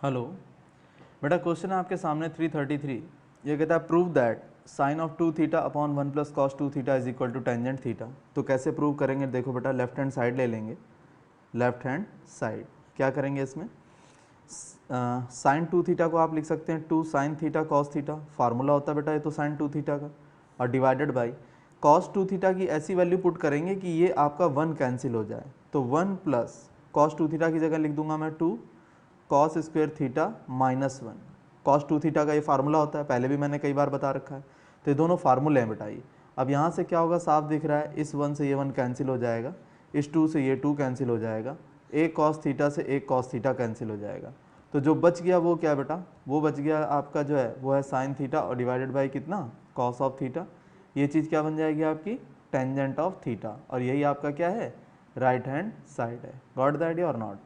Hello बेटा, question है आपके सामने 333। ये कहता है prove that sine of 2 theta upon 1 plus cos 2 theta is equal to tangent theta. तो कैसे प्रूव करेंगे? देखो बेटा, लेफ्ट हैंड साइड ले लेंगे। लेफ्ट हैंड साइड क्या करेंगे इसमें? साइन 2 थीटा को आप लिख सकते हैं 2 sign theta cos theta, formula होता है बेटा ये तो साइन 2 थीटा का, और डिवाइडेड बाई कॉस 2 थीटा की ऐसी वैल्यू पुट करेंगे कि ये आपका 1 कैंसिल हो जाए। तो 1 प्लस कॉस 2 थीटा की जगह लिख दूंगा मैं 2 cos square theta minus 1। Cos 2 theta का ये फार्मूला होता है, पहले भी मैंने कई बार बता रखा है। तो ये दोनों फार्मूले हैं बेटा ये। अब यहाँ से क्या होगा, साफ दिख रहा है, इस 1 से ये 1 कैंसिल हो जाएगा, इस 2 से ये 2 कैंसिल हो जाएगा, एक कॉस थीटा से एक कॉस थीटा कैंसिल हो जाएगा। तो जो बच गया वो क्या बेटा? वो बच गया आपका जो है वो है साइन थीटा और डिवाइडेड बाई कितना, कॉस ऑफ थीटा। ये चीज़ क्या बन जाएगी आपकी? Tangent of theta. और यही आपका क्या है? राइट हैंड साइड है। गॉट द आइडिया और नॉट?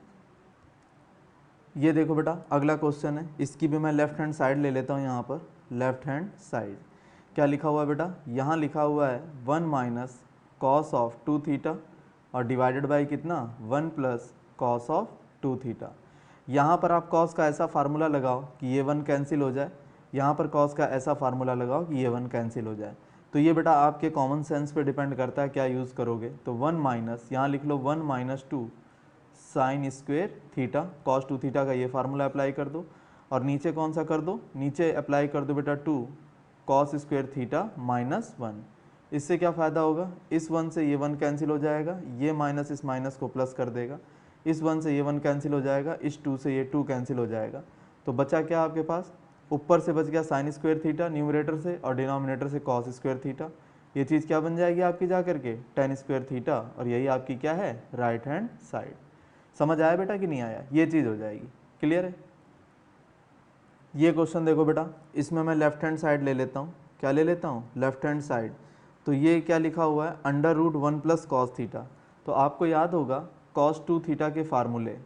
ये देखो बेटा, अगला क्वेश्चन है, इसकी भी मैं लेफ्ट हैंड साइड ले लेता हूँ। यहाँ पर लेफ्ट हैंड साइड क्या लिखा हुआ है बेटा? यहाँ लिखा हुआ है 1 माइनस कॉस ऑफ 2 थीटा और डिवाइडेड बाई कितना, 1 प्लस कॉस ऑफ 2 थीटा। यहाँ पर आप कॉस का ऐसा फार्मूला लगाओ कि ये 1 कैंसिल हो जाए, यहाँ पर कॉस का ऐसा फार्मूला लगाओ कि ये 1 कैंसिल हो जाए। तो ये बेटा आपके कॉमन सेंस पे डिपेंड करता है क्या यूज़ करोगे। तो 1 माइनस, यहाँ लिख लो 1 minus 2 sine square theta, cos 2 theta का ये फार्मूला अप्लाई कर दो, और नीचे कौन सा कर दो? नीचे अप्लाई कर दो बेटा 2 कॉस स्क्वेयर थीटा माइनस 1। इससे क्या फ़ायदा होगा? इस 1 से ये 1 कैंसिल हो जाएगा, ये माइनस इस माइनस को प्लस कर देगा, इस 1 से ये 1 कैंसिल हो जाएगा, इस 2 से ये 2 कैंसिल हो जाएगा। तो बचा क्या आपके पास? ऊपर से बच गया साइन स्क्वेयर थीटा न्यूमरेटर से, और डिनोमिनेटर से कॉस स्क्वेयर थीटा। ये चीज़ क्या बन जाएगी आपकी जा करके? टेन स्क्वेयर थीटा, और यही आपकी क्या है? Right hand side. समझ आया बेटा कि नहीं आया? ये चीज़ हो जाएगी। क्लियर है? ये क्वेश्चन देखो बेटा, इसमें मैं लेफ्ट हैंड साइड ले लेता हूँ। क्या ले लेता हूँ? Left hand side. तो ये क्या लिखा हुआ है? Under root 1 plus cos theta. तो आपको याद होगा कॉस 2 थीटा के फार्मूले।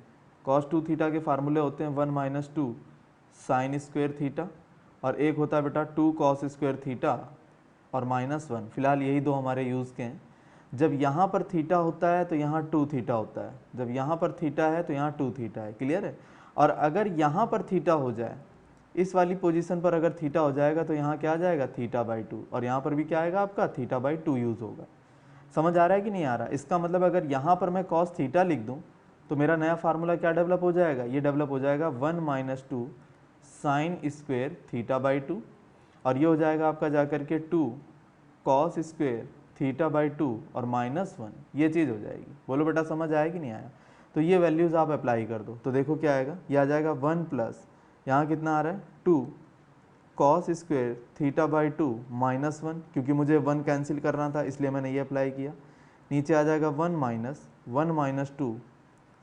कॉस 2 थीटा के फार्मूले होते हैं 1 माइनस 2 साइन स्क्वेयर थीटा, और एक होता है बेटा 2 कॉस स्क्वेयर थीटा और माइनस 1। फिलहाल यही दो हमारे यूज़ के हैं। जब यहाँ पर थीटा होता है तो यहाँ 2 थीटा होता है, जब यहाँ पर थीटा है तो यहाँ 2 थीटा है। क्लियर है? और अगर यहाँ पर थीटा हो जाए, इस वाली पोजीशन पर अगर थीटा हो जाएगा तो यहाँ क्या आ जाएगा? थीटा बाई 2, और यहाँ पर भी क्या आएगा आपका? थीटा बाई 2 यूज़ होगा। समझ आ रहा है कि नहीं आ रहा? इसका मतलब अगर यहाँ पर मैं कॉस थीटा लिख दूँ तो मेरा नया फार्मूला क्या डेवलप हो जाएगा? ये डेवलप हो जाएगा 1 minus 2 sine square theta by 2, और ये हो जाएगा आपका जा करके 2 कॉस स्क्वेयर थीटा बाई 2 और माइनस 1। ये चीज़ हो जाएगी। बोलो बेटा, समझ आया कि नहीं आया? तो ये वैल्यूज़ आप अप्लाई कर दो तो देखो क्या आएगा। ये आ जाएगा 1 प्लस, यहाँ कितना आ रहा है? 2 cos square theta by 2 minus 1, क्योंकि मुझे 1 कैंसिल करना था इसलिए मैंने ये अप्लाई किया। नीचे आ जाएगा 1 minus 2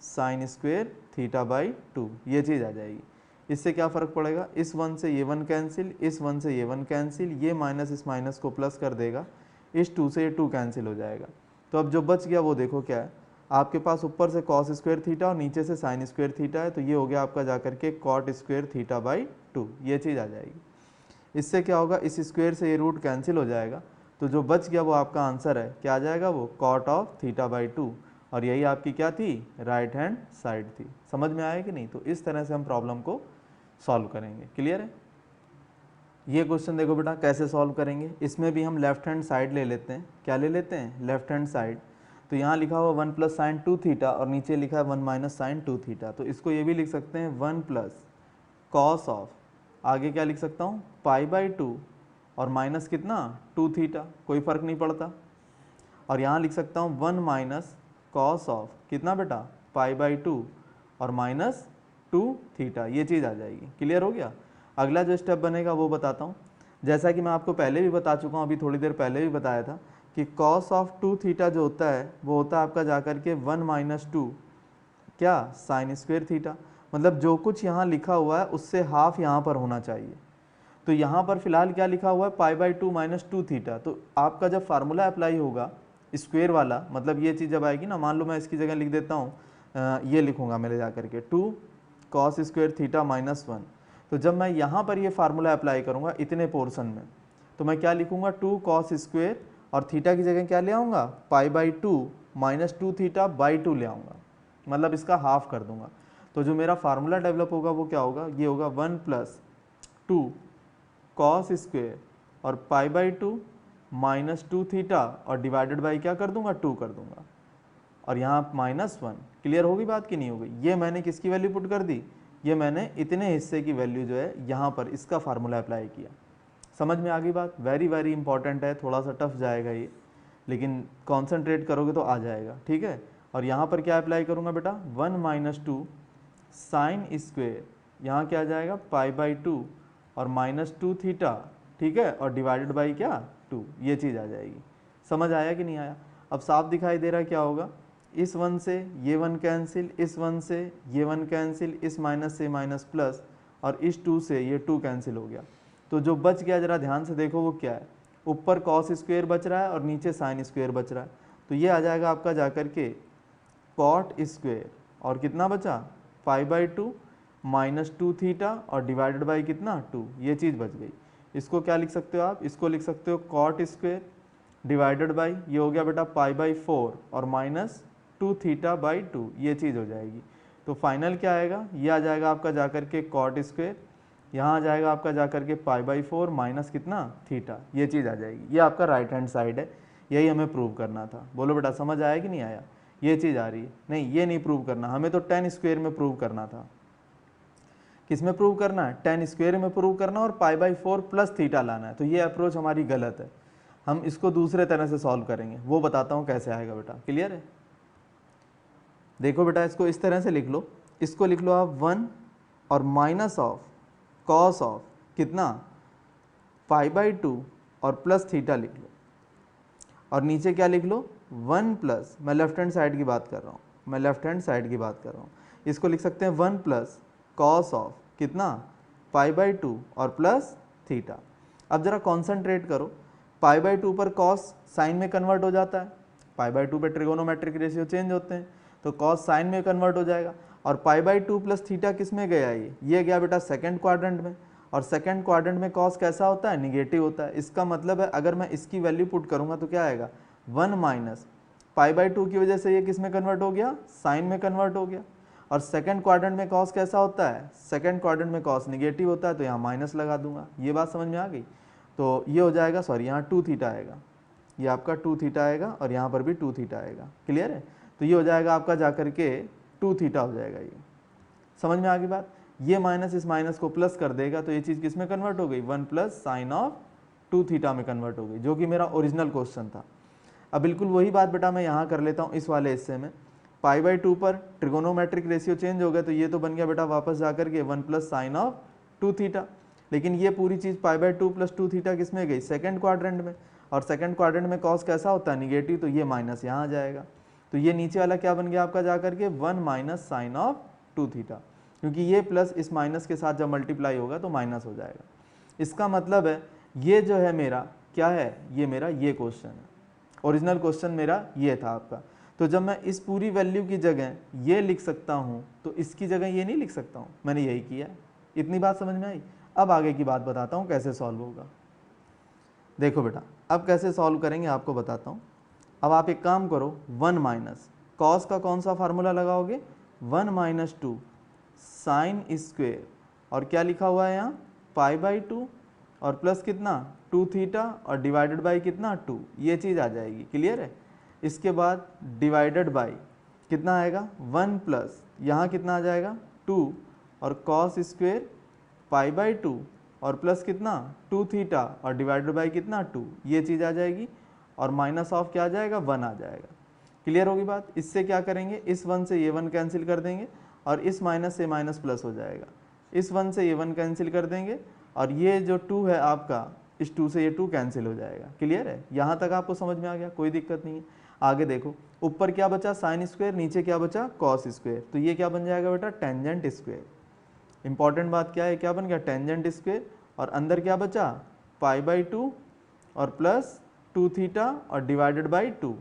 sine square theta by 2। ये चीज़ आ जाएगी। इससे क्या फ़र्क पड़ेगा? इस 1 से ये 1 कैंसिल, इस 1 से ये 1 कैंसिल, ये माइनस इस माइनस को प्लस कर देगा, इस 2 से ये 2 कैंसिल हो जाएगा। तो अब जो बच गया वो देखो क्या है आपके पास? ऊपर से कॉस स्क्वेयर थीटा और नीचे से साइन स्क्वेयर थीटा है, तो ये हो गया आपका जाकर के कॉट स्क्वेयर थीटा बाई 2। ये चीज़ आ जाएगी। इससे क्या होगा? इस स्क्वेयर से ये रूट कैंसिल हो जाएगा, तो जो बच गया वो आपका आंसर है। क्या आ जाएगा वो? कॉट ऑफ थीटा बाई 2, और यही आपकी क्या थी? राइट हैंड साइड थी। समझ में आया कि नहीं? तो इस तरह से हम प्रॉब्लम को सॉल्व करेंगे। क्लियर है? ये क्वेश्चन देखो बेटा कैसे सॉल्व करेंगे। इसमें भी हम लेफ्ट हैंड साइड ले लेते हैं। क्या ले लेते हैं? Left hand side. तो यहाँ लिखा हुआ 1 प्लस साइन 2 थीटा और नीचे लिखा है 1 माइनस साइन 2 थीटा। तो इसको ये भी लिख सकते हैं 1 प्लस कॉस ऑफ, आगे क्या लिख सकता हूँ? पाई बाई 2 और माइनस कितना? 2 थीटा, कोई फ़र्क नहीं पड़ता। और यहाँ लिख सकता हूँ 1 माइनस कॉस ऑफ कितना बेटा? पाई बाई 2 और माइनस 2 थीटा। ये चीज़ आ जाएगी। क्लियर हो गया? अगला जो स्टेप बनेगा वो बताता हूँ। जैसा कि मैं आपको पहले भी बता चुका हूँ, अभी थोड़ी देर पहले भी बताया था कि कॉस ऑफ 2 थीटा जो होता है वो होता है आपका जाकर के 1 माइनस 2 क्या? Sine square theta. मतलब जो कुछ यहाँ लिखा हुआ है उससे हाफ यहाँ पर होना चाहिए। तो यहाँ पर फिलहाल क्या लिखा हुआ है? पाई बाई 2 माइनस 2 थीटा। तो आपका जब फार्मूला अप्लाई होगा स्क्वेयर वाला, मतलब ये चीज़ जब आएगी ना, मान लो मैं इसकी जगह लिख देता हूँ, ये लिखूंगा मेरे जा करके 2 कॉस स्क्वेयर थीटा माइनस 1। तो जब मैं यहाँ पर ये फार्मूला अप्लाई करूँगा इतने पोर्शन में, तो मैं क्या लिखूंगा? 2 कॉस स्क्वेयर और थीटा की जगह क्या ले आऊँगा? पाई बाई 2 माइनस 2 थीटा बाई 2 ले आऊँगा, मतलब इसका हाफ कर दूंगा। तो जो मेरा फार्मूला डेवलप होगा वो क्या होगा, ये होगा 1 प्लस 2 कॉस स्क्वेयर और पाई बाई 2 माइनस 2 थीटा और डिवाइडेड बाई क्या कर दूंगा 2 कर दूंगा और यहाँ -1। क्लियर होगी बात कि नहीं होगी। ये मैंने किसकी वैल्यू पुट कर दी, ये मैंने इतने हिस्से की वैल्यू जो है यहाँ पर इसका फार्मूला अप्लाई किया। समझ में आ गई बात। वेरी वेरी इंपॉर्टेंट है, थोड़ा सा टफ जाएगा ये, लेकिन कॉन्सेंट्रेट करोगे तो आ जाएगा। ठीक है, और यहाँ पर क्या अप्लाई करूँगा बेटा, 1 माइनस 2 साइन स्क्वेयर, यहाँ क्या आ जाएगा पाई बाई 2 और -2 थीटा, ठीक है, और डिवाइडेड बाई क्या 2, ये चीज़ आ जाएगी। समझ आया कि नहीं आया। अब साफ दिखाई दे रहा है क्या होगा, इस 1 से ये 1 कैंसिल, इस 1 से ये 1 कैंसिल, इस माइनस से माइनस प्लस और इस 2 से ये 2 कैंसिल हो गया। तो जो बच गया जरा ध्यान से देखो वो क्या है, ऊपर कॉस स्क्वेयर बच रहा है और नीचे साइन स्क्वेयर बच रहा है। तो ये आ जाएगा आपका जाकर के कॉट स्क्वेयर और कितना बचा पाई बाई 2 -2 थीटा और डिवाइडेड बाई कितना 2, ये चीज़ बच गई। इसको क्या लिख सकते हो आप, इसको लिख सकते हो कॉट स्क्वेयर डिवाइडेड बाई, ये हो गया बेटा पाई बाई 4 और -2 थीटा बाई 2, ये चीज़ हो जाएगी। तो फाइनल क्या आएगा, ये आ जाएगा आपका जाकर के कॉट स्क्वेयर, यहाँ आ जाएगा आपका जाकर के पाई बाई 4 माइनस कितना थीटा, ये चीज़ आ जाएगी। ये आपका राइट हैंड साइड है, यही हमें प्रूव करना था। बोलो बेटा समझ आया कि नहीं आया। ये चीज़ आ रही है, नहीं ये नहीं प्रूव करना, हमें तो 10 स्क्वेयर में प्रूव करना था। किस में प्रूव करना है, 10 स्क्वेयर में प्रूव करना और पाई बाई 4 प्लस थीटा लाना है। तो ये अप्रोच हमारी गलत है, हम इसको दूसरे तरह से सॉल्व करेंगे, वो बताता हूँ कैसे आएगा बेटा। क्लियर है, देखो बेटा इसको इस तरह से लिख लो, इसको लिख लो आप 1 और माइनस ऑफ कॉस ऑफ कितना पाई बाई 2 और प्लस थीटा लिख लो और नीचे क्या लिख लो 1 प्लस, मैं लेफ्ट हैंड साइड की बात कर रहा हूँ, मैं लेफ्ट हैंड साइड की बात कर रहा हूँ, इसको लिख सकते हैं 1 प्लस कॉस ऑफ कितना पाई बाई 2 और प्लस थीटा। अब जरा कॉन्सेंट्रेट करो, पाई बाई 2 पर कॉस साइन में कन्वर्ट हो जाता है, पाई बाई 2 पर ट्रिगोनोमेट्रिक रेशियो चेंज होते हैं, तो कॉस साइन में कन्वर्ट हो जाएगा। और पाई बाई 2 प्लस थीटा किस में गया, ये गया बेटा सेकंड क्वाड्रेंट में, और सेकंड क्वाड्रेंट में कॉस कैसा होता है, निगेटिव होता है। इसका मतलब है अगर मैं इसकी वैल्यू पुट करूंगा तो क्या आएगा 1 माइनस पाई बाई 2 की वजह से ये किस में कन्वर्ट हो गया, साइन में कन्वर्ट हो गया। और सेकंड क्वाड्रेंट में कॉस कैसा होता है, सेकंड क्वाड्रेंट में कॉस निगेटिव होता है, तो यहाँ माइनस लगा दूंगा। ये बात समझ में आ गई। तो ये हो जाएगा, सॉरी यहाँ 2 थीटा आएगा, ये आपका 2 थीटा आएगा और यहाँ पर भी 2 थीटा आएगा। क्लियर है, तो ये हो जाएगा आपका जाकर के 2 थीटा हो जाएगा। ये समझ में आ गई बात। ये माइनस इस माइनस को प्लस कर देगा, तो ये चीज़ किस में कन्वर्ट हो गई, 1 प्लस साइन ऑफ 2 थीटा में कन्वर्ट हो गई, जो कि मेरा ओरिजिनल क्वेश्चन था। अब बिल्कुल वही बात बेटा मैं यहाँ कर लेता हूँ इस वाले हिस्से में, पाई बाई 2 पर ट्रिगोनोमेट्रिक रेशियो चेंज हो गया, तो ये तो बन गया बेटा वापस जाकर के 1 प्लस साइन ऑफ 2 थीटा। लेकिन ये पूरी चीज़ पाई बाई 2 प्लस 2 थीटा किस में गई, सेकंड क्वाड्रेंट में, और सेकंड क्वाड्रेंट में कॉस कैसा होता है, निगेटिव, तो ये माइनस यहाँ आ जाएगा। तो ये नीचे वाला क्या बन गया आपका जाकर के 1 माइनस साइन ऑफ 2 थीटा, क्योंकि ये प्लस इस माइनस के साथ जब मल्टीप्लाई होगा तो माइनस हो जाएगा। इसका मतलब है ये जो है मेरा क्या है, ये मेरा ये क्वेश्चन है, ओरिजिनल क्वेश्चन मेरा ये था आपका। तो जब मैं इस पूरी वैल्यू की जगह ये लिख सकता हूँ तो इसकी जगह ये नहीं लिख सकता हूँ, मैंने यही किया। इतनी बात समझ में आई। अब आगे की बात बताता हूँ कैसे सॉल्व होगा। देखो बेटा अब कैसे सॉल्व करेंगे आपको बताता हूँ। अब आप एक काम करो, 1 माइनस कॉस का कौन सा फार्मूला लगाओगे, 1 माइनस 2 साइन स्क्वेयर और क्या लिखा हुआ है यहाँ पाई बाई 2 और प्लस कितना 2 थीटा और डिवाइडेड बाई कितना 2, ये चीज़ आ जाएगी। क्लियर है। इसके बाद डिवाइडेड बाई कितना आएगा 1 प्लस यहाँ कितना आ जाएगा 2 और कॉस स्क्वेयर पाई बाई 2 और प्लस कितना 2 थीटा और डिवाइडेड बाई कितना 2, ये चीज़ आ जाएगी। और माइनस ऑफ क्या आ जाएगा 1 आ जाएगा। क्लियर होगी बात। इससे क्या करेंगे, इस 1 से ये 1 कैंसिल कर देंगे और इस माइनस से माइनस प्लस हो जाएगा, इस 1 से ये 1 कैंसिल कर देंगे और ये जो 2 है आपका, इस 2 से ये 2 कैंसिल हो जाएगा। क्लियर है, यहाँ तक आपको समझ में आ गया, कोई दिक्कत नहीं है। आगे देखो ऊपर क्या बचा साइन स्क्वायर, नीचे क्या बचा कॉस स्क्वायर, तो ये क्या बन जाएगा बेटा टेंजेंट स्क्वायर। इंपॉर्टेंट बात क्या है, क्या बन गया टेंजेंट स्क्वायर, और अंदर क्या बचा पाई बाई 2 और प्लस 2 थीटा और डिवाइडेड बाई 2।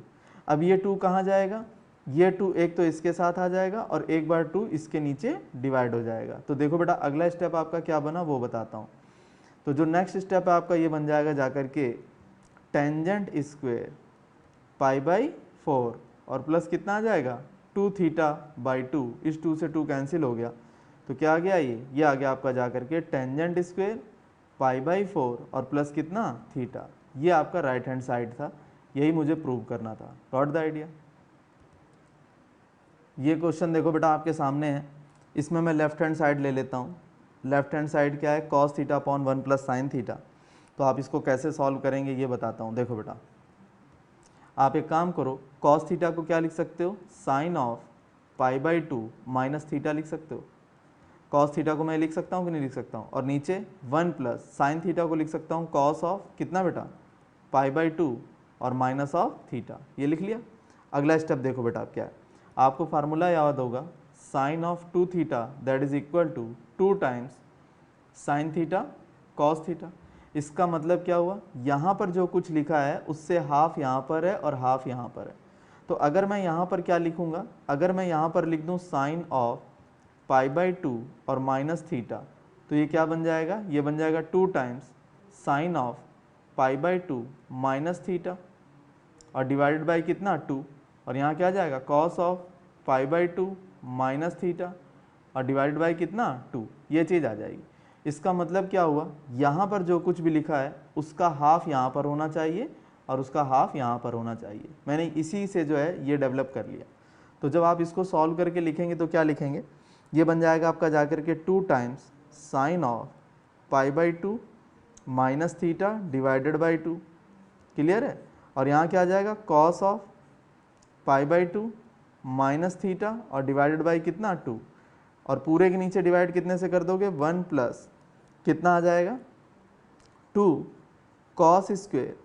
अब ये 2 कहाँ जाएगा, ये 2 एक तो इसके साथ आ जाएगा और एक बार 2 इसके नीचे डिवाइड हो जाएगा। तो देखो बेटा अगला स्टेप आपका क्या बना वो बताता हूँ। तो जो नेक्स्ट स्टेप है आपका ये बन जाएगा जाकर के टेंजेंट स्क्वायर पाई बाई 4 और प्लस कितना आ जाएगा 2 थीटा बाई 2, इस 2 से 2 कैंसिल हो गया, तो क्या आ गया ये आ गया आपका जा करके टेंजेंट स्क्वेयर पाई बाई 4 और प्लस कितना थीटा। ये आपका राइट हैंड साइड था, यही मुझे प्रूव करना था। Got the idea. ये क्वेश्चन देखो बेटा आपके सामने है, इसमें मैं लेफ्ट हैंड साइड ले लेता हूँ। लेफ्ट हैंड साइड क्या है, cos theta upon 1 plus sine theta. तो आप इसको कैसे सॉल्व करेंगे ये बताता हूँ। देखो बेटा आप एक काम करो, कॉस थीटा को क्या लिख सकते हो, sine of pi by 2 minus theta लिख सकते हो। कॉस थीटा को मैं लिख सकता हूँ कि नहीं लिख सकता हूँ, और नीचे 1 प्लस साइन थीटा को लिख सकता हूँ कॉस ऑफ कितना बेटा पाई बाई 2 और माइनस ऑफ थीटा, ये लिख लिया। अगला स्टेप देखो बेटा आप क्या है, आपको फार्मूला याद होगा sine of 2 theta that is equal to 2 times sine theta cos theta. इसका मतलब क्या हुआ, यहाँ पर जो कुछ लिखा है उससे हाफ यहाँ पर है और हाफ यहाँ पर है। तो अगर मैं यहाँ पर क्या लिखूँगा, अगर मैं यहाँ पर लिख दूँ साइन ऑफ पाई बाई 2 और माइनस थीटा, तो ये क्या बन जाएगा, ये बन जाएगा 2 times sign of pi by 2 minus theta और डिवाइडेड बाई कितना 2, और यहाँ क्या जाएगा cos of pi by 2 minus theta और डिवाइडेड बाई कितना 2, ये चीज़ आ जाएगी। इसका मतलब क्या हुआ, यहाँ पर जो कुछ भी लिखा है उसका हाफ यहाँ पर होना चाहिए और उसका हाफ यहाँ पर होना चाहिए। मैंने इसी से जो है ये डेवलप कर लिया। तो जब आप इसको सॉल्व करके लिखेंगे तो क्या लिखेंगे, ये बन जाएगा आपका जा करके 2 times sign of pi by 2 minus theta divided by 2, clear है। और यहाँ क्या आ जाएगा cos of pi by 2 minus theta और डिवाइडेड बाई कितना 2, और पूरे के नीचे डिवाइड कितने से कर दोगे 1 प्लस कितना आ जाएगा 2 cos square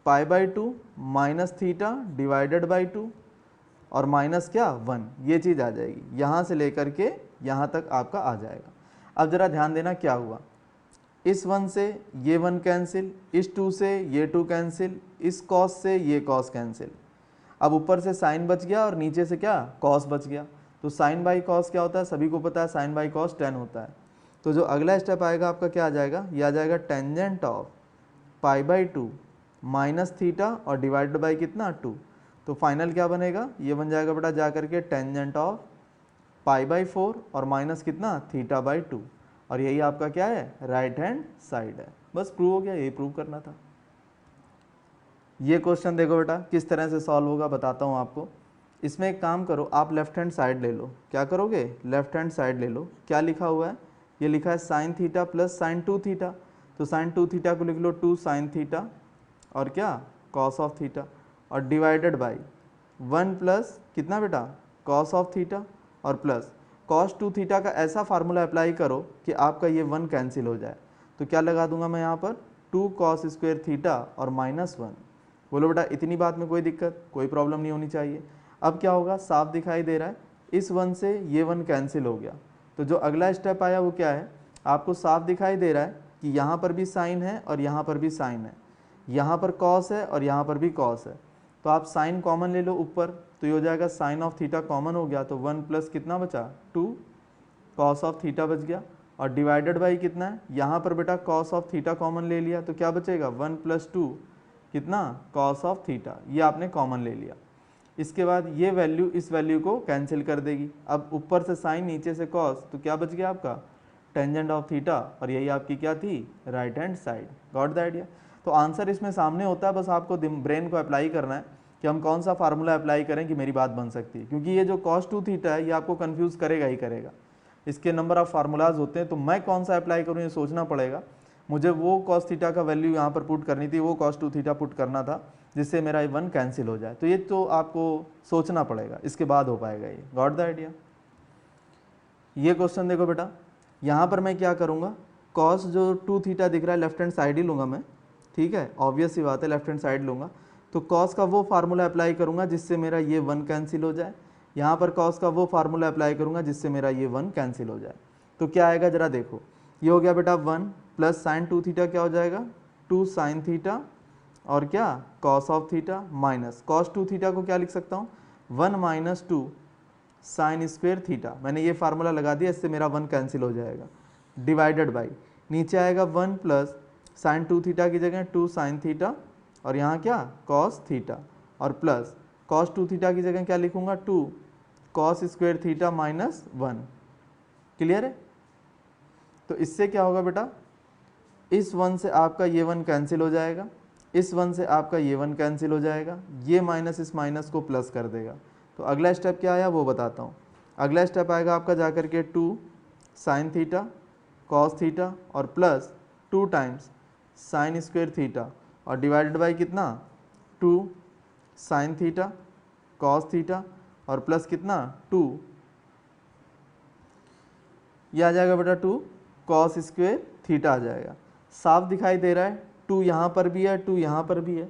pi by 2 minus theta divided by 2 और माइनस क्या 1, ये चीज़ आ जाएगी। यहाँ से लेकर के यहाँ तक आपका आ जाएगा। अब ज़रा ध्यान देना क्या हुआ, इस 1 से ये 1 कैंसिल, इस 2 से ये 2 कैंसिल, इस कॉस से ये कॉस कैंसिल। अब ऊपर से साइन बच गया और नीचे से क्या कॉस बच गया। तो साइन बाई कॉस क्या होता है, सभी को पता है साइन बाई कॉस 10 होता है। तो जो अगला स्टेप आएगा आपका क्या आ जाएगा, ये आ जाएगा tangent of pi by 2 minus theta और डिवाइडेड बाई कितना 2। तो फाइनल क्या बनेगा, ये बन जाएगा बेटा जा करके टेंजेंट ऑफ पाई बाई 4 और माइनस कितना थीटा बाई 2, और यही आपका क्या है राइट हैंड साइड है। बस प्रूव हो गया, यही प्रूव करना था। ये क्वेश्चन देखो बेटा किस तरह से सॉल्व होगा बताता हूँ आपको। इसमें एक काम करो, आप लेफ्ट हैंड साइड ले लो। क्या करोगे, लेफ्ट हैंड साइड ले लो। क्या लिखा हुआ है, ये लिखा है sine theta plus sign 2 theta. तो साइन 2 थीटा को लिख लो 2 साइन थीटा और क्या कॉस ऑफ थीटा और डिवाइडेड बाई 1 प्लस कितना बेटा कॉस ऑफ थीटा और प्लस कॉस 2 थीटा का ऐसा फार्मूला अप्लाई करो कि आपका ये 1 कैंसिल हो जाए। तो क्या लगा दूंगा मैं यहाँ पर 2 कॉस स्क्वेयर थीटा और माइनस 1। बोलो बेटा इतनी बात में कोई दिक्कत, कोई प्रॉब्लम नहीं होनी चाहिए। अब क्या होगा, साफ दिखाई दे रहा है, इस 1 से ये 1 कैंसिल हो गया। तो जो अगला स्टेप आया वो क्या है, आपको साफ दिखाई दे रहा है कि यहाँ पर भी साइन है और यहाँ पर भी साइन है, यहाँ पर कॉस है और यहाँ पर भी कॉस है। तो आप साइन कॉमन ले लो ऊपर, तो ये हो जाएगा साइन ऑफ थीटा कॉमन हो गया, तो 1 प्लस कितना बचा 2 कॉस ऑफ थीटा बच गया, और डिवाइडेड बाई कितना है, यहाँ पर बेटा कॉस ऑफ थीटा कॉमन ले लिया, तो क्या बचेगा 1 प्लस 2 कितना कॉस ऑफ थीटा, ये आपने कॉमन ले लिया। इसके बाद ये वैल्यू इस वैल्यू को कैंसिल कर देगी। अब ऊपर से साइन नीचे से कॉस, तो क्या बच गया आपका टेंजेंट ऑफ थीटा, और यही आपकी क्या थी right hand side. Got the idea. तो आंसर इसमें सामने होता है, बस आपको ब्रेन को अप्लाई करना है कि हम कौन सा फार्मूला अप्लाई करें कि मेरी बात बन सकती है। क्योंकि ये जो cos 2 थीटा है ये आपको कंफ्यूज करेगा ही करेगा, इसके नंबर ऑफ फार्मूलाज होते हैं। तो मैं कौन सा अप्लाई करूँ ये सोचना पड़ेगा। मुझे वो cos थीटा का वैल्यू यहाँ पर पुट करनी थी, वो cos 2 थीटा पुट करना था, जिससे मेरा 1 कैंसिल हो जाए। तो ये तो आपको सोचना पड़ेगा, इसके बाद हो पाएगा ये। Got the idea. ये क्वेश्चन देखो बेटा, यहाँ पर मैं क्या करूँगा, cos जो 2 थीटा दिख रहा है लेफ्ट हैंड साइड ही लूँगा मैं, ठीक है, ऑब्वियस सी बात है लेफ्ट हैंड साइड लूँगा। तो cos का वो फार्मूला अप्लाई करूँगा जिससे मेरा ये 1 कैंसिल हो जाए, यहाँ पर cos का वो फार्मूला अप्लाई करूँगा जिससे मेरा ये 1 कैंसिल हो जाए। तो क्या आएगा जरा देखो, ये हो गया बेटा 1 प्लस साइन 2 थीटा क्या हो जाएगा 2 साइन थीटा और क्या cos of theta minus cos 2 theta को क्या लिख सकता हूँ 1 माइनस 2 साइन स्क्वेयर थीटा। मैंने ये फार्मूला लगा दिया, इससे मेरा 1 कैंसिल हो जाएगा, डिवाइडेड बाई नीचे आएगा 1 प्लस साइन 2 थीटा की जगह 2 साइन थीटा और यहाँ क्या cos थीटा और प्लस cos 2 थीटा की जगह क्या लिखूँगा 2 cos square theta minus 1। Clear है? तो इससे क्या होगा बेटा, इस 1 से आपका ये 1 कैंसिल हो जाएगा, इस 1 से आपका ये 1 कैंसिल हो जाएगा, ये माइनस इस माइनस को प्लस कर देगा। तो अगला स्टेप क्या आया वो बताता हूँ। अगला स्टेप आएगा आपका जाकर के 2 साइन थीटा कॉस थीटा और plus 2 times sine square theta और डिवाइडेड बाई कितना 2 साइन थीटा कॉस थीटा और प्लस कितना 2, ये आ जाएगा बेटा 2 कॉस स्क्वायर थीटा आ जाएगा। साफ दिखाई दे रहा है, 2 यहाँ पर भी है, 2 यहाँ पर भी है,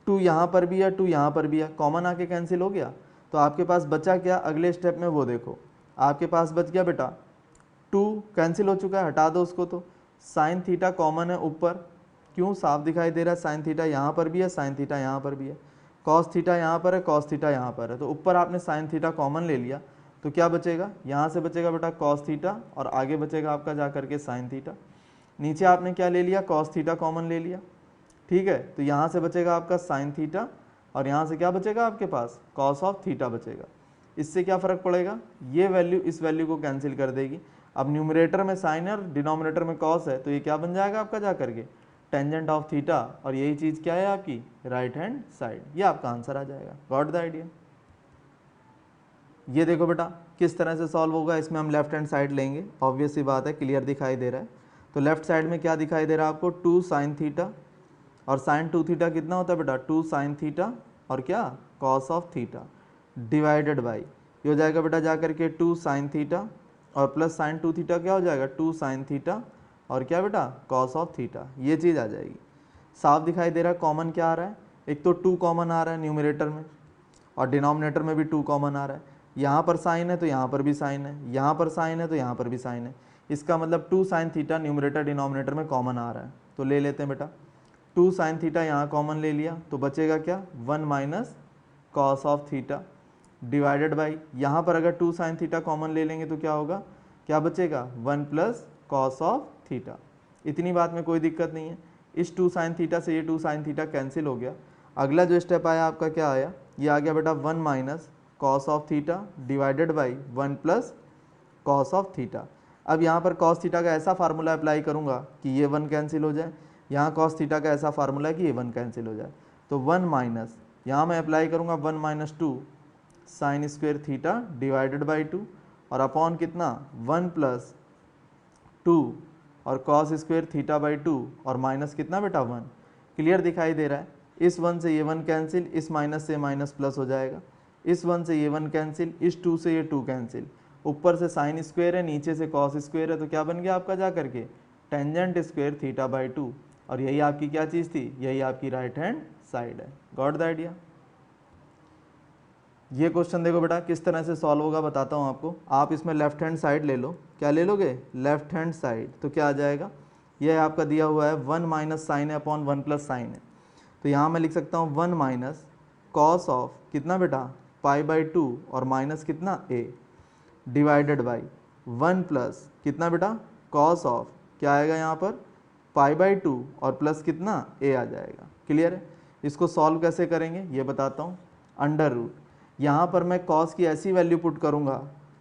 2 यहाँ पर भी है, 2 यहाँ पर भी है, कॉमन आके कैंसिल हो गया। तो आपके पास बचा क्या अगले स्टेप में वो देखो, आपके पास बच गया बेटा 2 कैंसिल हो चुका है, हटा दो उसको। तो साइन थीटा कॉमन है ऊपर, क्यों साफ दिखाई दे रहा है, साइन थीटा यहाँ पर भी है, साइन थीटा यहाँ पर भी है, कॉस थीटा यहाँ पर है, कॉस थीटा यहाँ पर है। तो ऊपर आपने साइन थीटा कॉमन ले लिया, तो क्या बचेगा, यहाँ से बचेगा बेटा कॉस थीटा और आगे बचेगा आपका जा करके साइन थीटा। नीचे आपने क्या ले लिया, कॉस थीटा कॉमन ले लिया, ठीक है। तो यहाँ से बचेगा आपका साइन थीटा और यहाँ से क्या बचेगा आपके पास, कॉस ऑफ थीटा बचेगा। इससे क्या फ़र्क पड़ेगा, ये वैल्यू इस वैल्यू को कैंसिल कर देगी। अब न्यूमरेटर में साइन है और डिनोमिनेटर में कॉस है, तो ये क्या बन जाएगा आपका जा करके टेंजेंट ऑफ थीटा, और यही चीज़ क्या है आपकी राइट हैंड साइड। ये आपका आंसर आ जाएगा। Got the idea? ये देखो बेटा किस तरह से सॉल्व होगा। इसमें हम लेफ्ट हैंड साइड लेंगे, ऑब्वियस सी बात है, क्लियर दिखाई दे रहा है। तो लेफ्ट साइड में क्या दिखाई दे रहा है आपको, 2 साइन थीटा और साइन 2 थीटा कितना होता है बेटा 2 साइन थीटा और क्या cos of theta divided by, ये हो जाएगा बेटा जा करके 2 साइन थीटा और प्लस साइन 2 थीटा क्या हो जाएगा 2 साइन थीटा और क्या बेटा कॉस ऑफ थीटा। ये चीज़ आ जाएगी। साफ दिखाई दे रहा है, कॉमन क्या आ रहा है, एक तो 2 कॉमन आ रहा है न्यूमरेटर में और डिनोमिनेटर में भी 2 कॉमन आ रहा है। यहाँ पर साइन है तो यहाँ पर भी साइन है, यहाँ पर साइन है तो यहाँ पर भी साइन है। इसका मतलब 2 साइन थीटा न्यूमरेटर डिनोमिनेटर में कॉमन आ रहा है, तो ले लेते हैं बेटा 2 साइन थीटा यहाँ कॉमन ले लिया, तो बचेगा क्या 1 minus cos of theta divided by, यहाँ पर अगर 2 साइन थीटा कॉमन ले लेंगे तो क्या होगा, क्या बचेगा 1 प्लस कॉस ऑफ थीटा। इतनी बात में कोई दिक्कत नहीं है। इस 2 साइन थीटा से ये 2 साइन थीटा कैंसिल हो गया। अगला जो स्टेप आया आपका क्या आया, ये आ गया बेटा 1 minus cos of theta divided by 1 plus cos of theta. अब यहाँ पर कॉस थीटा का ऐसा फार्मूला अप्लाई करूँगा कि ये 1 कैंसिल हो जाए, यहाँ कॉस थीटा का ऐसा फार्मूला है कि ये 1 कैंसिल हो जाए। तो 1 माइनस यहाँ मैं अप्लाई करूँगा 1 minus 2 sine square theta divided by 2 और अपॉन कितना 1 प्लस 2 और कॉस स्क्वायर थीटा बाई 2 और माइनस कितना बेटा 1। क्लियर दिखाई दे रहा है, इस 1 से ये 1 कैंसिल, इस माइनस से माइनस प्लस हो जाएगा, इस 1 से ये 1 कैंसिल, इस 2 से ये 2 कैंसिल, ऊपर से साइन स्क्वायर है नीचे से कॉस स्क्वायर है, तो क्या बन गया आपका जा करके टेंजेंट स्क्वायर थीटा बाई 2, और यही आपकी क्या चीज़ थी, यही आपकी राइट हैंड साइड है। Got the idea? ये क्वेश्चन देखो बेटा किस तरह से सॉल्व होगा बताता हूँ आपको। आप इसमें लेफ्ट हैंड साइड ले लो, क्या ले लोगे लेफ्ट हैंड साइड, तो क्या आ जाएगा, ये आपका दिया हुआ है 1 माइनस साइन है अपॉन 1 प्लस साइन है, तो यहाँ मैं लिख सकता हूँ 1 माइनस कॉस ऑफ कितना बेटा पाई बाई 2 और माइनस कितना a डिवाइडेड बाई 1 प्लस कितना बेटा कॉस ऑफ क्या आएगा यहाँ पर पाई बाई 2 और प्लस कितना a आ जाएगा। क्लियर है? इसको सॉल्व कैसे करेंगे ये बताता हूँ। अंडर रूट, यहाँ पर मैं कॉस की ऐसी वैल्यू पुट करूँगा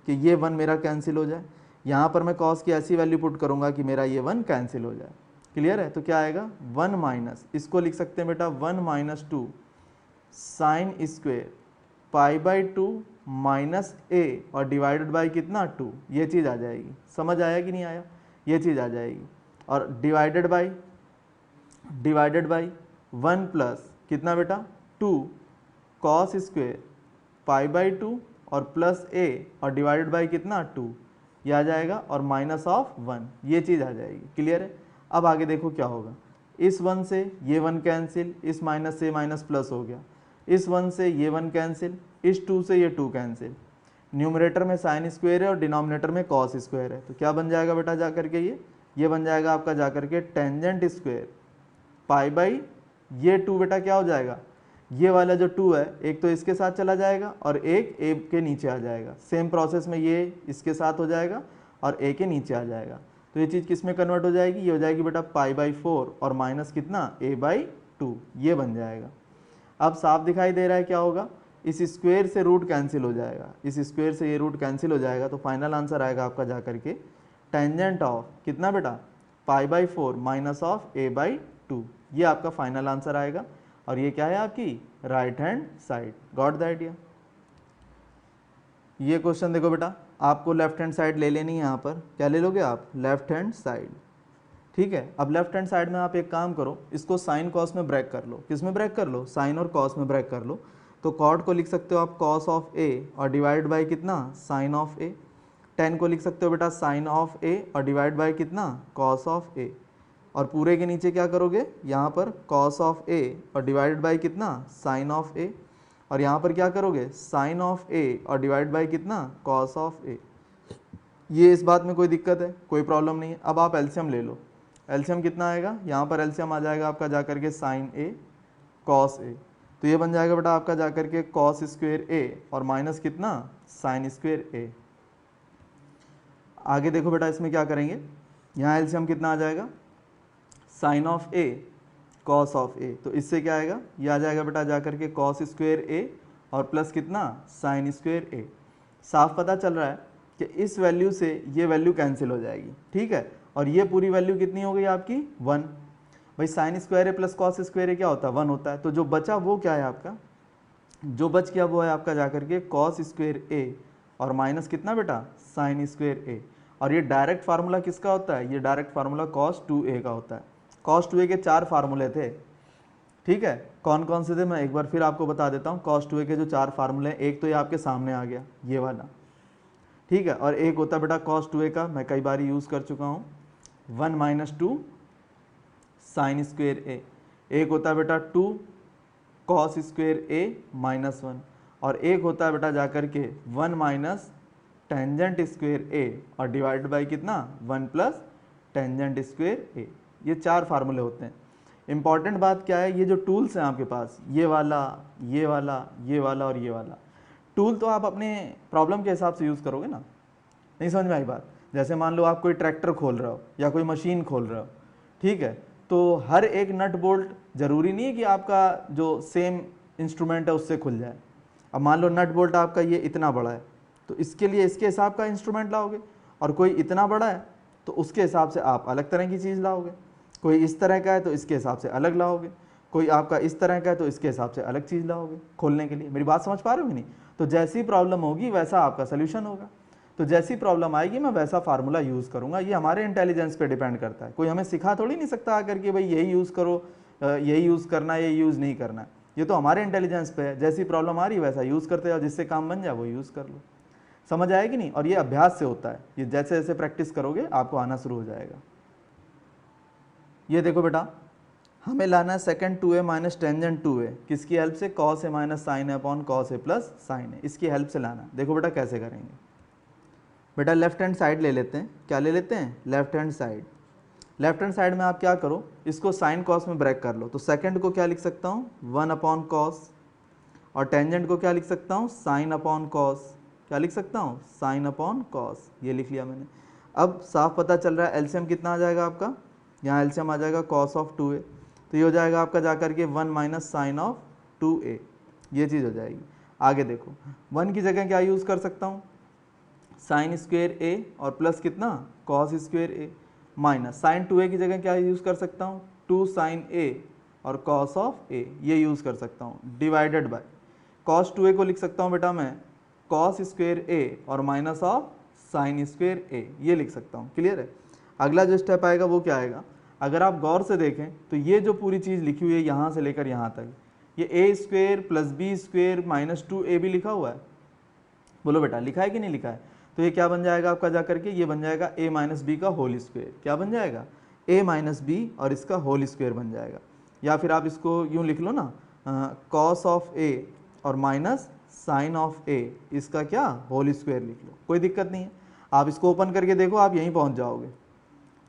कि ये 1 मेरा कैंसिल हो जाए, यहाँ पर मैं कॉस की ऐसी वैल्यू पुट करूँगा कि मेरा ये 1 कैंसिल हो जाए। क्लियर है? तो क्या आएगा 1 माइनस, इसको लिख सकते हैं बेटा 1 minus 2 sine square pi by 2 minus a और डिवाइडेड बाई कितना 2, ये चीज़ आ जाएगी। समझ आया कि नहीं आया? ये चीज़ आ जाएगी। और डिवाइडेड बाई 1 प्लस कितना बेटा 2 कॉस स्क्वेयर पाई बाई 2 और प्लस a और डिवाइडेड बाई कितना 2, ये आ जाएगा, और माइनस ऑफ 1, ये चीज़ आ जाएगी। क्लियर है? अब आगे देखो क्या होगा, इस 1 से ये 1 कैंसिल, इस माइनस से माइनस प्लस हो गया, इस 1 से ये 1 कैंसिल, इस 2 से ये 2 कैंसिल, न्यूमरेटर में साइन स्क्वायर है और डिनोमिनेटर में कॉस स्क्वायर है, तो क्या बन जाएगा बेटा जा करके ये बन जाएगा आपका जा करके टेंजेंट स्क्वायर पाई बाई ये 2 बेटा क्या हो जाएगा, ये वाला जो 2 है एक तो इसके साथ चला जाएगा और एक a के नीचे आ जाएगा। सेम प्रोसेस में ये इसके साथ हो जाएगा और a के नीचे आ जाएगा, तो ये चीज़ किस में कन्वर्ट हो जाएगी, ये हो जाएगी बेटा पाई बाई 4 और माइनस कितना a बाई 2, ये बन जाएगा। अब साफ दिखाई दे रहा है क्या होगा, इस स्क्वायर से रूट कैंसिल हो जाएगा, इस स्क्वायर से ये रूट कैंसिल हो जाएगा, तो फाइनल आंसर आएगा आपका जा करके टेंजेंट ऑफ कितना बेटा π/4 माइनस ऑफ a/2, ये आपका फाइनल आंसर आएगा। और ये क्या है आपकी right hand side. Got the idea. ये क्वेश्चन देखो बेटा, आपको लेफ्ट हैंड साइड ले लेनी है, यहाँ पर क्या ले लोगे आप लेफ्ट हैंड साइड, ठीक है। अब लेफ्ट हैंड साइड में आप एक काम करो, इसको साइन कॉस में ब्रेक कर लो। किस में ब्रेक कर लो, साइन और कॉस में ब्रेक कर लो। तो कॉट को लिख सकते हो आप कॉस ऑफ ए और डिवाइड बाय कितना साइन ऑफ ए। टेन को लिख सकते हो बेटा साइन ऑफ ए और डिवाइड बाय कितना कॉस ऑफ ए। और पूरे के नीचे क्या करोगे, यहाँ पर कॉस ऑफ ए और डिवाइड बाय कितना साइन ऑफ ए, और यहाँ पर क्या करोगे साइन ऑफ ए और डिवाइड बाय कितना कॉस ऑफ ए। ये इस बात में कोई दिक्कत है, कोई प्रॉब्लम नहीं है। अब आप एलसीएम ले लो, एलसीएम कितना आएगा, यहाँ पर एलसीएम आ जाएगा आपका जा करके साइन ए कॉस ए, तो ये बन जाएगा बेटा आपका जा करके कॉस स्क्वेयर ए और माइनस कितना साइन स्क्वेयर ए। आगे देखो बेटा इसमें क्या करेंगे, यहाँ एलसीएम कितना आ जाएगा sine of A cos of A, तो इससे क्या आएगा, ये आ जाएगा बेटा जा करके कॉस स्क्वेयर ए और प्लस कितना साइन स्क्वेयर ए। साफ पता चल रहा है कि इस वैल्यू से ये वैल्यू कैंसिल हो जाएगी, ठीक है। और ये पूरी वैल्यू कितनी हो गई आपकी 1। भाई साइन स्क्वायर ए प्लस कॉस स्क्वायर ए क्या होता है 1 होता है, तो जो बचा वो क्या है आपका, जो बच गया वो है आपका जा करके कॉस स्क्वायर ए और माइनस कितना बेटा साइन स्क्वायर ए। और ये डायरेक्ट फार्मूला किसका होता है, ये डायरेक्ट फार्मूला cos 2a का होता है। cos 2a के 4 फार्मूले थे, ठीक है। कौन कौन से थे मैं एक बार फिर आपको बता देता हूँ। cos 2a के जो 4 फार्मूले, एक तो ये आपके सामने आ गया ये वाला, ठीक है। और एक होता है बेटा cos 2a का, मैं कई बार यूज़ कर चुका हूँ 1 माइनस 2 साइन स्क्वेयर ए। एक होता है बेटा 2 cos स्क्वेयर ए माइनस 1, और एक होता है बेटा जा करके 1 माइनस टेंजेंट स्क्वेयर ए और डिवाइड बाय कितना 1 प्लस टेंजेंट स्क्वेयर ए। ये 4 फार्मूले होते हैं। इंपॉर्टेंट बात क्या है, ये जो टूल्स हैं आपके पास, ये वाला ये वाला ये वाला और ये वाला टूल, तो आप अपने प्रॉब्लम के हिसाब से यूज़ करोगे ना। नहीं समझ में आई बात। जैसे मान लो आप कोई ट्रैक्टर खोल रहे हो या कोई मशीन खोल रहे हो, ठीक है, तो हर एक नट बोल्ट ज़रूरी नहीं है कि आपका जो सेम इंस्ट्रूमेंट है उससे खुल जाए। अब मान लो नट बोल्ट आपका ये इतना बड़ा है, तो इसके लिए इसके हिसाब का इंस्ट्रूमेंट लाओगे, और कोई इतना बड़ा है तो उसके हिसाब से आप अलग तरह की चीज़ लाओगे। कोई इस तरह का है तो इसके हिसाब से अलग लाओगे, कोई आपका इस तरह का है तो इसके हिसाब से अलग चीज़ लाओगे खोलने के लिए। मेरी बात समझ पा रहे हो कि नहीं। तो जैसी प्रॉब्लम होगी वैसा आपका सोल्यूशन होगा। तो जैसी प्रॉब्लम आएगी मैं वैसा फार्मूला यूज़ करूँगा। ये हमारे इंटेलिजेंस पे डिपेंड करता है। कोई हमें सिखा थोड़ी नहीं सकता आकर के भाई यही यूज़ करो, यही यूज़ करना है, यही यूज़ नहीं करना है। ये तो हमारे इंटेलिजेंस पे है। जैसी प्रॉब्लम आ रही है वैसा यूज़ करते जाओ, जिससे काम बन जाए वो यूज़ कर लो। समझ आएगी नहीं। और ये अभ्यास से होता है, ये जैसे जैसे प्रैक्टिस करोगे आपको आना शुरू हो जाएगा। ये देखो बेटा, हमें लाना है second 2a minus tangent 2a, किसकी हेल्प से, cos a minus sine A upon cos a plus sine A, इसकी हेल्प से लाना है। देखो बेटा कैसे करेंगे। बेटा लेफ्ट हैंड साइड ले लेते हैं, क्या ले लेते हैं left hand side. Left hand side में आप क्या करो, इसको साइन कॉस में ब्रेक कर लो। तो सेकंड को क्या लिख सकता हूँ 1 अपॉन कॉस, और टेंजेंट को क्या लिख सकता हूँ साइन अपॉन कॉस। क्या लिख सकता हूँ साइन अपॉन कॉस, ये लिख लिया मैंने। अब साफ पता चल रहा है एलसीएम कितना आ जाएगा आपका, यहाँ एलसीएम आ जाएगा cos ऑफ 2a, तो ये हो जाएगा आपका जा करके 1 माइनस साइन ऑफ 2a, ये चीज़ हो जाएगी। आगे देखो 1 की जगह क्या यूज़ कर सकता हूँ साइन स्क्वेयर ए और प्लस कितना cos स्क्वेयर ए, माइनस साइन 2a की जगह क्या यूज़ कर सकता हूँ 2 साइन a और cos ऑफ a, ये यूज़ कर सकता हूँ, डिवाइडेड बाय cos 2a को लिख सकता हूँ बेटा मैं cos स्क्वेयर a और minus of sine square a, ये लिख सकता हूँ। क्लियर है। अगला जो स्टेप आएगा वो क्या आएगा, अगर आप गौर से देखें तो ये जो पूरी चीज़ लिखी हुई है यहाँ से लेकर यहाँ तक, ये a square plus B square minus 2ab लिखा हुआ है। बोलो बेटा लिखा है कि नहीं लिखा है। तो ये क्या बन जाएगा आपका जा करके, ये बन जाएगा a माइनस बी का होल स्क्वेयर। क्या बन जाएगा a माइनस बी और इसका होल स्क्वेयर बन जाएगा। या फिर आप इसको यूँ लिख लो ना cos ऑफ a और माइनस साइन ऑफ a, इसका क्या होल स्क्वेयर लिख लो, कोई दिक्कत नहीं है। आप इसको ओपन करके देखो आप यहीं पहुँच जाओगे,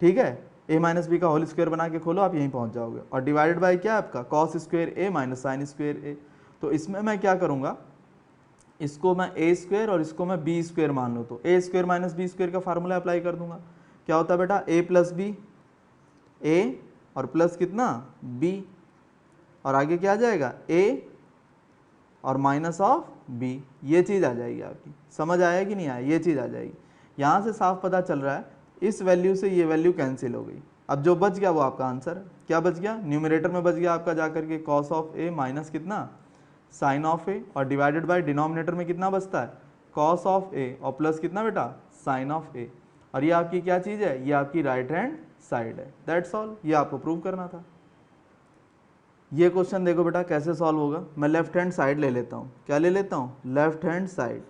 ठीक है। a माइनस बी का होल स्क्वायर बना के खोलो आप यहीं पहुंच जाओगे। और डिवाइडेड बाय क्या है आपका cos square a minus sine square a। तो इसमें मैं क्या करूंगा, इसको मैं a स्क्वायर और इसको मैं b स्क्वायर मान लूँ, तो a square minus B square का फार्मूला अप्लाई कर दूंगा। क्या होता है बेटा a प्लस बी, a और प्लस कितना b, और आगे क्या आ जाएगा a और माइनस ऑफ बी, ये चीज़ आ जाएगी आपकी। समझ आया कि नहीं आया, ये चीज़ आ जाएगी। यहाँ से साफ पता चल रहा है इस वैल्यू से ये वैल्यू कैंसिल हो गई। अब जो बच गया वो आपका आंसर है। क्या बच गया, न्यूमरेटर में बच गया आपका जाकर के कॉस ऑफ ए माइनस कितना साइन ऑफ ए, और डिवाइडेड बाय डिनोमिनेटर में कितना बचता है कॉस ऑफ ए और प्लस कितना बेटा साइन ऑफ ए। और ये आपकी क्या चीज़ है, ये आपकी राइट हैंड साइड है। दैट्स ऑल, ये आपको प्रूव करना था। ये क्वेश्चन देखो बेटा कैसे सॉल्व होगा। मैं लेफ्ट हैंड साइड ले लेता हूँ। क्या ले लेता हूँ, लेफ्ट हैंड साइड।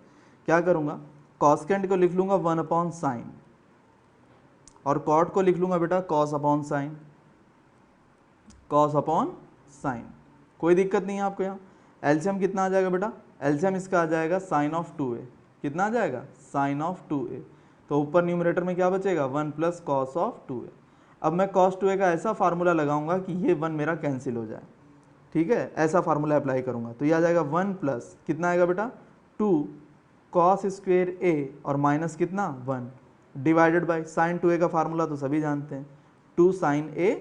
क्या करूँगा, कॉस्केंट को लिख लूँगा 1 अपॉन साइन, और कॉट को लिख लूँगा बेटा cos upon sine, cos upon sine. कोई दिक्कत नहीं है आपको। यहाँ एलसीएम कितना आ जाएगा बेटा, एलसीएम इसका आ जाएगा साइन ऑफ 2a। कितना आ जाएगा, साइन ऑफ 2a। तो ऊपर न्यूमरेटर में क्या बचेगा 1 प्लस कॉस ऑफ 2a। अब मैं कॉस 2a का ऐसा फार्मूला लगाऊंगा कि ये 1 मेरा कैंसिल हो जाए। ठीक है, ऐसा फार्मूला अप्लाई करूंगा तो ये आ जाएगा 1 प्लस कितना आएगा बेटा 2 कॉस स्क्वेयर a और माइनस कितना 1 डिवाइडेड बाई साइन 2a का फार्मूला तो सभी जानते हैं 2 साइन a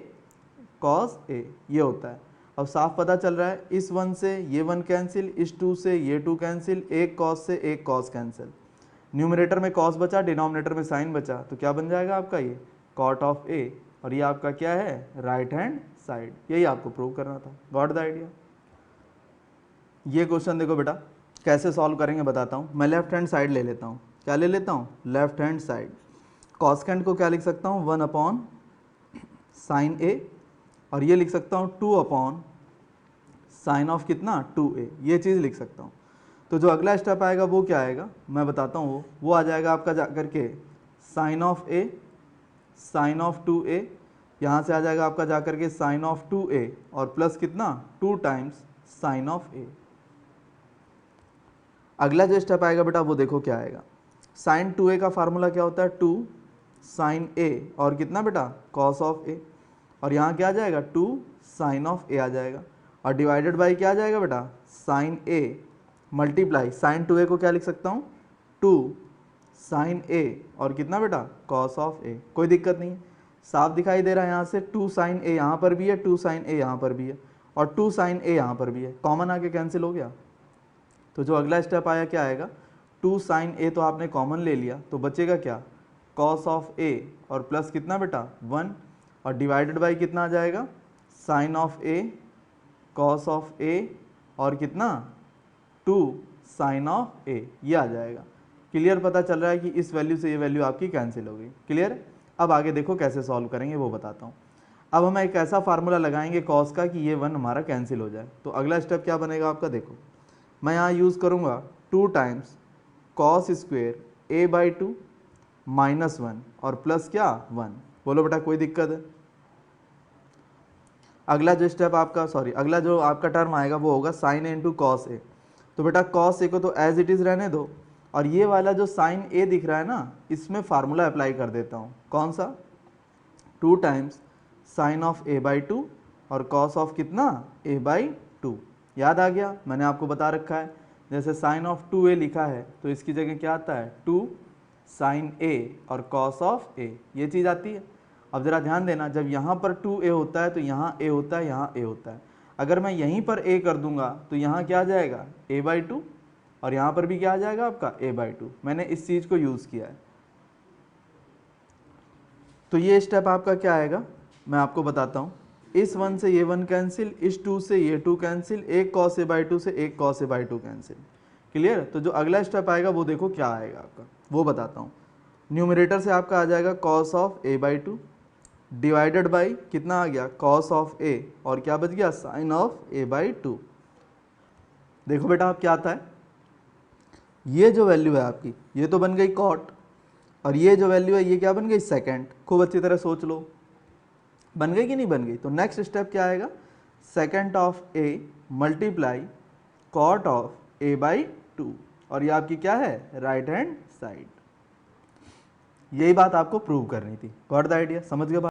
कॉस a, ये होता है। अब साफ पता चल रहा है इस 1 से ये 1 कैंसिल, इस 2 से ये 2 कैंसिल, एक कॉस से एक कॉस कैंसिल। न्यूमरेटर में कॉस बचा, डिनोमिनेटर में साइन बचा, तो क्या बन जाएगा आपका ये कॉट ऑफ ए, और ये आपका क्या है राइट हैंड साइड। यही आपको प्रूव करना था। Got the idea. ये क्वेश्चन देखो बेटा कैसे सॉल्व करेंगे बताता हूँ। मैं लेफ्ट हैंड साइड ले लेता हूँ। क्या ले लेता हूँ, लेफ्ट हैंड साइड। कॉस्केंट को क्या लिख सकता हूँ 1 अपॉन साइन ए, और ये लिख सकता हूँ 2 अपॉन साइन ऑफ कितना 2a, ये चीज़ लिख सकता हूँ। तो जो अगला स्टेप आएगा वो क्या आएगा मैं बताता हूँ। वो आ जाएगा आपका जा करके sine of a, sine of 2a, यहाँ से आ जाएगा आपका जा करके साइन ऑफ 2a और प्लस कितना 2 टाइम्स साइन ऑफ a। अगला जो स्टेप आएगा बेटा वो देखो क्या आएगा। साइन 2a का फार्मूला क्या होता है 2 साइन a और कितना बेटा कॉस ऑफ a, और यहाँ क्या आ जाएगा 2 साइन ऑफ a आ जाएगा, और डिवाइडेड बाई क्या आ जाएगा बेटा sign a multiply sign 2a को क्या लिख सकता हूँ 2 साइन a और कितना बेटा कॉस ऑफ a। कोई दिक्कत नहीं है, साफ दिखाई दे रहा है यहाँ से 2 साइन a यहाँ पर भी है, 2 साइन a यहाँ पर भी है, और 2 साइन a यहाँ पर भी है, कॉमन आके कैंसिल हो गया। तो जो अगला स्टेप आया क्या आएगा 2 साइन a तो आपने कॉमन ले लिया, तो बचेगा क्या कॉस ऑफ a और प्लस कितना बेटा 1, और डिवाइडेड बाई कितना आ जाएगा sine of a cos of a और कितना 2 साइन ऑफ a, ये आ जाएगा। क्लियर, पता चल रहा है कि इस वैल्यू से ये वैल्यू आपकी कैंसिल हो गई। क्लियर। अब आगे देखो कैसे सॉल्व करेंगे वो बताता हूँ। अब हम एक ऐसा फार्मूला लगाएंगे कॉस का कि ये 1 हमारा कैंसिल हो जाए। तो अगला स्टेप क्या बनेगा आपका, देखो मैं यहाँ यूज़ करूँगा 2 times cos square a by 2 minus 1 और प्लस क्या 1। बोलो बेटा कोई दिक्कत है। अगला जो स्टेप आपका अगला जो आपका टर्म आएगा वो होगा sign A into cos A. तो बेटा कॉस ए को तो एज इट इज़ रहने दो, और ये वाला जो साइन ए दिख रहा है ना इसमें फार्मूला अप्लाई कर देता हूँ। कौन सा 2 times sign of A by 2 और कॉस ऑफ कितना ए बाई 2। याद आ गया, मैंने आपको बता रखा है जैसे साइन ऑफ 2a लिखा है तो इसकी जगह क्या आता है 2 साइन a और कॉस ऑफ a, ये चीज़ आती है। अब ज़रा ध्यान देना, जब यहाँ पर 2a होता है तो यहाँ a होता है, यहाँ a होता है। अगर मैं यहीं पर a कर दूंगा तो यहाँ क्या आ जाएगा a बाई 2, और यहाँ पर भी क्या आ जाएगा आपका a बाई 2। मैंने इस चीज़ को यूज़ किया है। तो ये स्टेप आपका क्या आएगा मैं आपको बताता हूँ। इस 1 से ये 1 कैंसिल, इस 2 से ये 2 कैंसिल, एक कॉस ए बाई 2 से एक cos A by 2 cancel. Clear. तो जो अगला स्टेप आएगा वो देखो क्या आएगा आपका, वो बताता हूँ। न्यूमरेटर से आपका आ जाएगा cos of A by 2 divided by कितना आ गया कॉस ऑफ ए, और क्या बच गया साइन ऑफ ए बाई 2। देखो बेटा आप क्या आता है, ये जो वैल्यू है आपकी ये तो बन गई कॉट, और ये जो वैल्यू है ये क्या बन गई सेकेंड। खूब अच्छी तरह सोच लो, बन गई कि नहीं बन गई। तो नेक्स्ट स्टेप क्या आएगा second of A multiply cot of A by 2, और ये आपकी क्या है राइट हैंड साइड। यही बात आपको प्रूव करनी थी। गॉट द आइडिया, समझ गए बात।